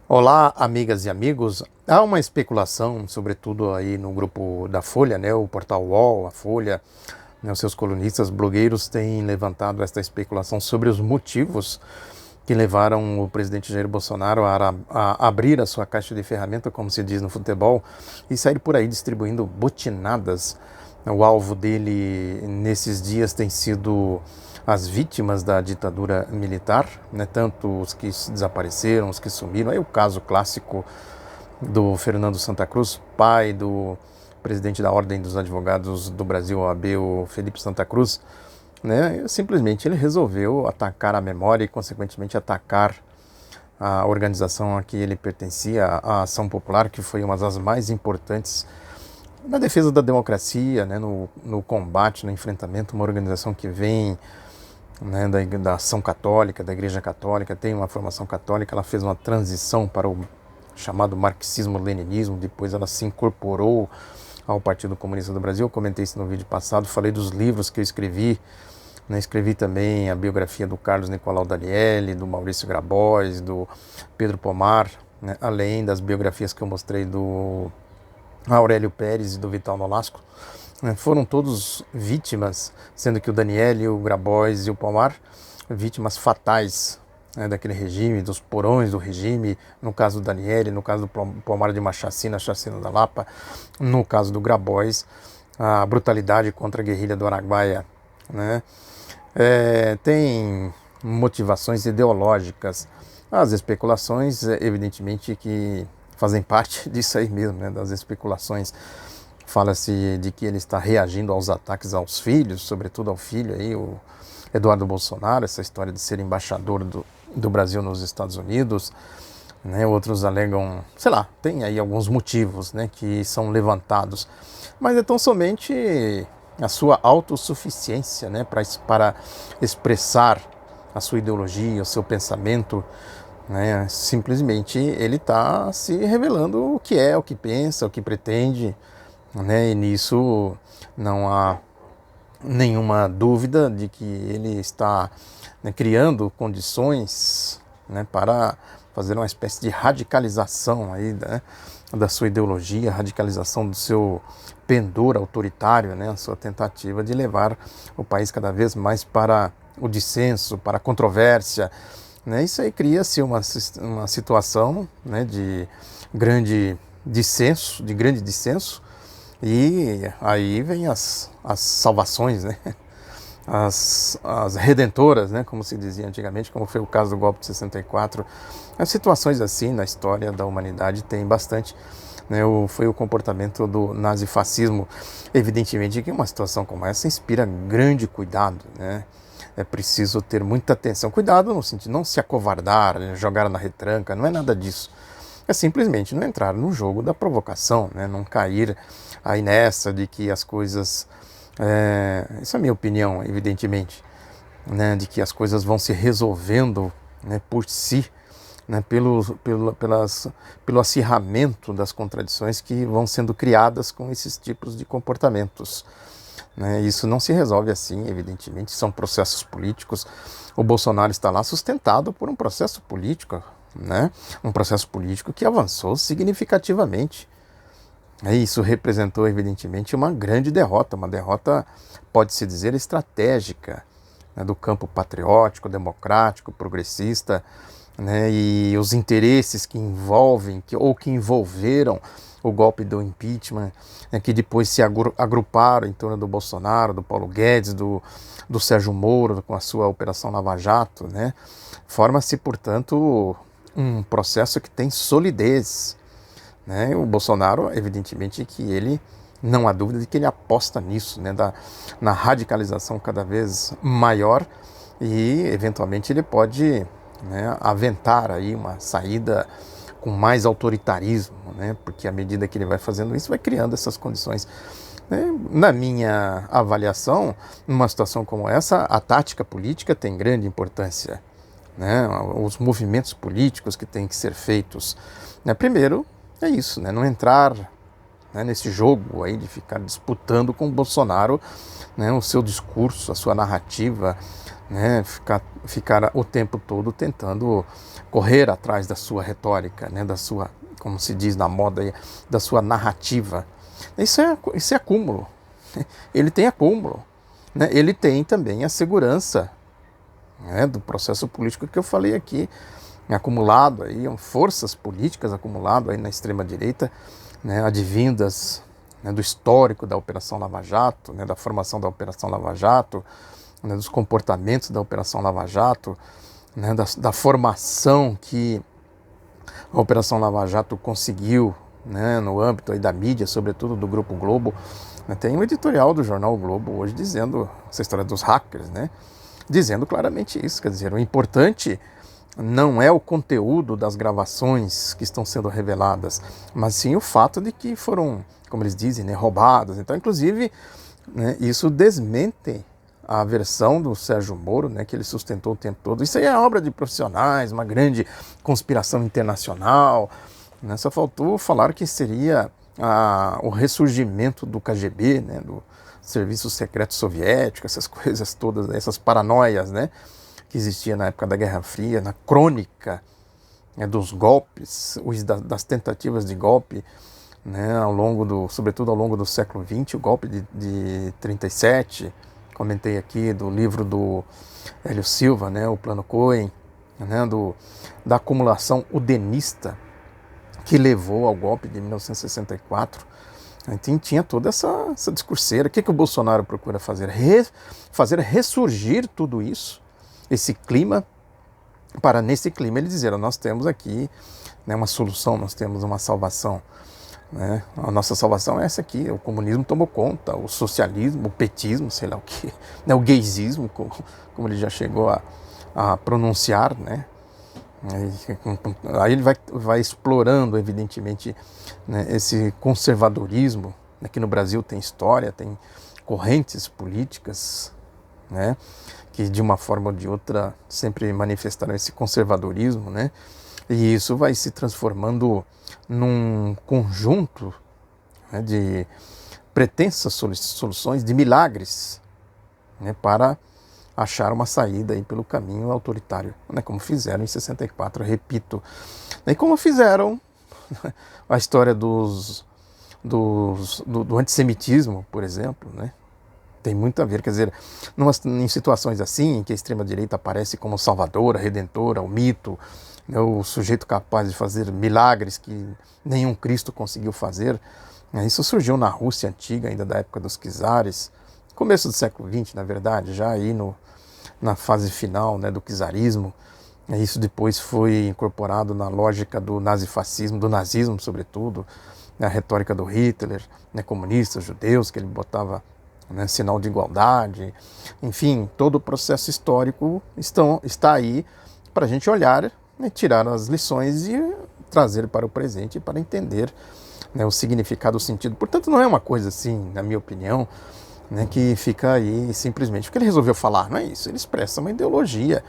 Olá, amigas e amigos. Há uma especulação, sobretudo aí no grupo da Folha, né, o portal UOL, a Folha, né, os seus colunistas, blogueiros têm levantado esta especulação sobre os motivos que levaram o presidente Jair Bolsonaro a abrir a sua caixa de ferramenta, como se diz no futebol, e sair por aí distribuindo botinadas. O alvo dele nesses dias tem sido as vítimas da ditadura militar, né, tanto os que desapareceram, os que sumiram. Aí o caso clássico do Fernando Santa Cruz, pai do presidente da Ordem dos Advogados do Brasil, OAB, o Felipe Santa Cruz, né, simplesmente ele resolveu atacar a memória e, consequentemente, atacar a organização a que ele pertencia, a Ação Popular, que foi uma das mais importantes na defesa da democracia, né, no combate, no enfrentamento, uma organização que vem, né, da ação católica, da Igreja Católica, tem uma formação católica. Ela fez uma transição para o chamado marxismo-leninismo, depois ela se incorporou ao Partido Comunista do Brasil. Eu comentei isso no vídeo passado, falei dos livros que eu escrevi, né, escrevi também a biografia do Carlos Nicolau Danielli, do Maurício Grabois, do Pedro Pomar, né, além das biografias que eu mostrei do Aurélio Pérez e do Vital Nolasco. Foram todos vítimas, sendo que o Daniel, o Grabois e o Pomar, vítimas fatais, né, daquele regime, dos porões do regime, no caso do Daniel, no caso do Pomar de uma chacina, a chacina da Lapa, no caso do Grabois, a brutalidade contra a guerrilha do Araguaia, né? Tem motivações ideológicas, as especulações, evidentemente, que fazem parte disso aí mesmo, né, das especulações. Fala-se de que ele está reagindo aos ataques aos filhos, sobretudo ao filho aí, o Eduardo Bolsonaro, essa história de ser embaixador do Brasil nos Estados Unidos, né? Outros alegam, sei lá, tem aí alguns motivos, né, que são levantados, mas é tão somente a sua autossuficiência, né, para expressar a sua ideologia, o seu pensamento, né? Simplesmente ele está se revelando o que é, o que pensa, o que pretende, né? E nisso não há nenhuma dúvida de que ele está, né, criando condições, né, para fazer uma espécie de radicalização aí, né, da sua ideologia, radicalização do seu pendor autoritário, né, a sua tentativa de levar o país cada vez mais para o dissenso, para a controvérsia, né. Isso aí cria-se uma situação, né, de grande dissenso, e aí vem as salvações, né? As redentoras, né? Como se dizia antigamente, como foi o caso do golpe de 64. As situações assim na história da humanidade tem bastante, né? Foi o comportamento do nazifascismo. Evidentemente que uma situação como essa inspira grande cuidado, né? É preciso ter muita atenção. Cuidado no sentido de não se acovardar, jogar na retranca, não é nada disso. É simplesmente não entrar no jogo da provocação, né? Não cair aí nessa de que as coisas, isso é a minha opinião, evidentemente, né? De que as coisas vão se resolvendo, né, por si, né, pelo acirramento das contradições que vão sendo criadas com esses tipos de comportamentos, né? Isso não se resolve assim, evidentemente, são processos políticos. O Bolsonaro está lá sustentado por um processo político, né? Um processo político que avançou significativamente. Isso representou, evidentemente, uma grande derrota, uma derrota, pode-se dizer, estratégica, né, do campo patriótico, democrático, progressista, né, e os interesses que envolvem, que envolveram o golpe do impeachment, né, que depois se agruparam em torno do Bolsonaro, do Paulo Guedes, do Sérgio Moro, com a sua Operação Lava Jato, né. Forma-se, portanto, um processo que tem solidez, né? O Bolsonaro, evidentemente, que ele, não há dúvida de que ele aposta nisso, né? Na radicalização cada vez maior, e eventualmente ele pode, né, aventar aí uma saída com mais autoritarismo, né? Porque à medida que ele vai fazendo isso, vai criando essas condições, né? Na minha avaliação, numa situação como essa, a tática política tem grande importância, né? Os movimentos políticos que têm que ser feitos, né? Primeiro, é isso, né? Não entrar, né, nesse jogo aí de ficar disputando com o Bolsonaro, né, o seu discurso, a sua narrativa, né, ficar o tempo todo tentando correr atrás da sua retórica, né, da sua, como se diz na moda, aí, da sua narrativa. Isso é acúmulo. Ele tem acúmulo, né? Ele tem também a segurança, né, do processo político que eu falei aqui, acumulado aí, forças políticas acumulado aí na extrema direita, né, advindas, né, do histórico da Operação Lava Jato, né, da formação da Operação Lava Jato, né, dos comportamentos da Operação Lava Jato, né, da formação que a Operação Lava Jato conseguiu, né, no âmbito aí da mídia, sobretudo do Grupo Globo. Tem um editorial do jornal o Globo hoje dizendo essa história dos hackers, né, dizendo claramente isso. Quer dizer, o importante não é o conteúdo das gravações que estão sendo reveladas, mas sim o fato de que foram, como eles dizem, né, roubadas. Então, inclusive, né, isso desmente a versão do Sérgio Moro, né, que ele sustentou o tempo todo. Isso aí é obra de profissionais, uma grande conspiração internacional, né? Só faltou falar que seria o ressurgimento do KGB, né, do Serviço Secreto Soviético, essas coisas todas, essas paranoias, né, que existia na época da Guerra Fria, na crônica, né, dos golpes, das tentativas de golpe, né, sobretudo ao longo do século XX, o golpe de 37, comentei aqui do livro do Hélio Silva, né, o Plano Cohen, né, da acumulação udenista que levou ao golpe de 1964. Então, tinha toda essa discurseira. O que o Bolsonaro procura fazer? Fazer ressurgir tudo isso, esse clima, para nesse clima ele dizer, nós temos aqui, né, uma solução, nós temos uma salvação, né? A nossa salvação é essa aqui, o comunismo tomou conta, o socialismo, o petismo, sei lá o que, né, o gaysismo, como ele já chegou a pronunciar, né? Aí ele vai explorando, evidentemente, né, esse conservadorismo. Aqui no Brasil tem história, tem correntes políticas, né, que de uma forma ou de outra sempre manifestaram esse conservadorismo, né, e isso vai se transformando num conjunto, né, de pretensas soluções, de milagres, né, para achar uma saída aí pelo caminho autoritário, né, como fizeram em 64, repito, e como fizeram a história do antissemitismo, por exemplo, né, tem muito a ver, quer dizer, em situações assim, em que a extrema-direita aparece como salvadora, redentora, o mito, né, o sujeito capaz de fazer milagres que nenhum Cristo conseguiu fazer, né, isso surgiu na Rússia antiga, ainda da época dos czares, começo do século XX, na verdade, já aí na fase final, né, do czarismo. Isso depois foi incorporado na lógica do nazifascismo, do nazismo sobretudo, né, a retórica do Hitler, né, comunistas, judeus, que ele botava, né, sinal de igualdade. Enfim, todo o processo histórico está aí para a gente olhar, né, tirar as lições e trazer para o presente para entender, né, o significado, o sentido. Portanto, não é uma coisa assim, na minha opinião, né, que fica aí simplesmente porque ele resolveu falar, não é isso, ele expressa uma ideologia.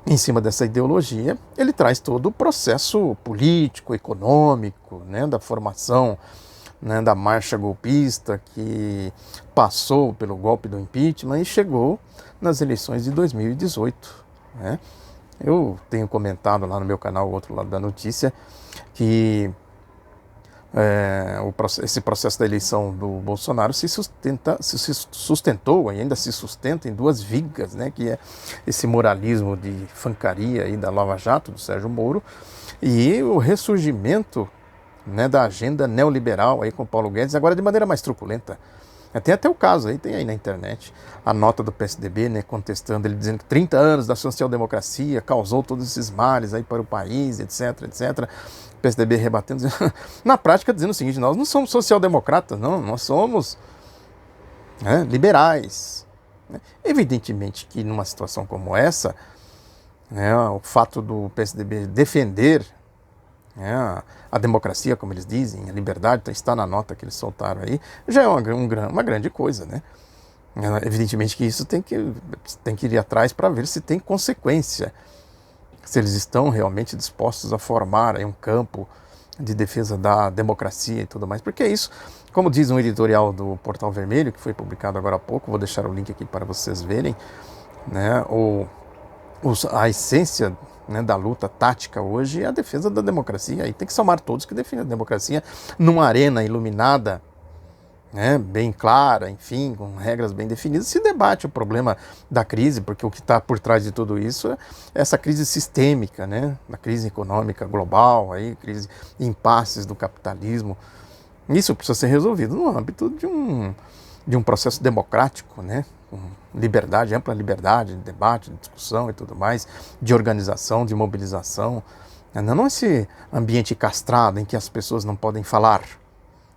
Em cima dessa ideologia, ele traz todo o processo político, econômico, né, da formação, né, da marcha golpista que passou pelo golpe do impeachment e chegou nas eleições de 2018. Né? Eu tenho comentado lá no meu canal, o outro lado da notícia, que esse processo da eleição do Bolsonaro se sustentou e ainda se sustenta em duas vigas, né, que é esse moralismo de fancaria aí da Lava Jato, do Sérgio Moro, e o ressurgimento, né, da agenda neoliberal aí com Paulo Guedes, agora de maneira mais truculenta. Tem até o caso aí, tem aí na internet, a nota do PSDB, né, contestando, ele dizendo que 30 anos da social-democracia causou todos esses males aí para o país, etc, etc. O PSDB rebatendo, na prática dizendo o seguinte, nós não somos social-democratas, não, nós somos, né, liberais. Evidentemente que numa situação como essa, né, o fato do PSDB defender, né, a democracia, como eles dizem, a liberdade, está na nota que eles soltaram aí, já é uma grande coisa, né? Evidentemente que isso tem que ir atrás para ver se tem consequência, se eles estão realmente dispostos a formar aí um campo de defesa da democracia e tudo mais, porque é isso, como diz um editorial do Portal Vermelho, que foi publicado agora há pouco, vou deixar o link aqui para vocês verem, né? A essência, né, da luta tática hoje é a defesa da democracia. E tem que somar todos que defendem a democracia numa arena iluminada, né, bem clara, enfim, com regras bem definidas. Se debate o problema da crise, porque o que está por trás de tudo isso é essa crise sistêmica, né, da crise econômica global, aí, crise, impasses do capitalismo. Isso precisa ser resolvido no âmbito de um processo democrático, né, com liberdade, ampla liberdade de debate, de discussão e tudo mais, de organização, de mobilização. Não esse ambiente castrado em que as pessoas não podem falar,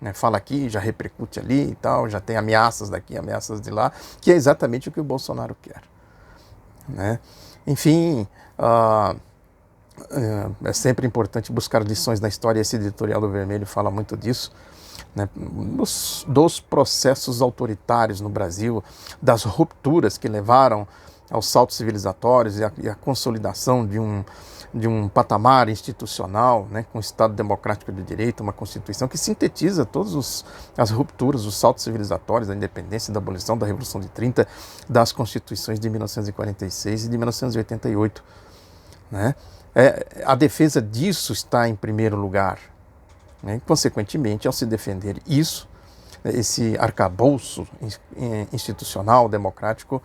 né, fala aqui, já repercute ali e tal, já tem ameaças daqui, ameaças de lá, que é exatamente o que o Bolsonaro quer, né? Enfim, é sempre importante buscar lições na história. Esse editorial do Vermelho fala muito disso, né, dos processos autoritários no Brasil, das rupturas que levaram aos saltos civilizatórios e a consolidação de um patamar institucional, né, com o Estado democrático de direito, uma Constituição que sintetiza todas as rupturas, os saltos civilizatórios da independência, da abolição, da Revolução de 30, das Constituições de 1946 e de 1988. Né? A defesa disso está em primeiro lugar. Né? Consequentemente, ao se defender isso, esse arcabouço institucional, democrático,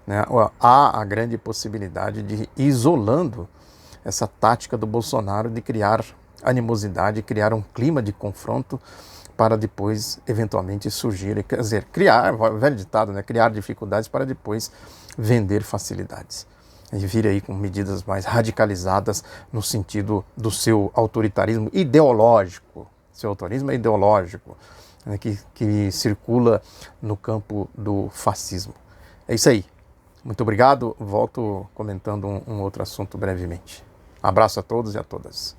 né, há a grande possibilidade de ir isolando essa tática do Bolsonaro de criar animosidade, criar um clima de confronto para depois, eventualmente, surgir, quer dizer, criar, velho ditado, né, criar dificuldades para depois vender facilidades. E vir aí com medidas mais radicalizadas no sentido do seu autoritarismo ideológico. Seu autoritarismo é ideológico, né, que circula no campo do fascismo. É isso aí. Muito obrigado. Volto comentando um outro assunto brevemente. Abraço a todos e a todas.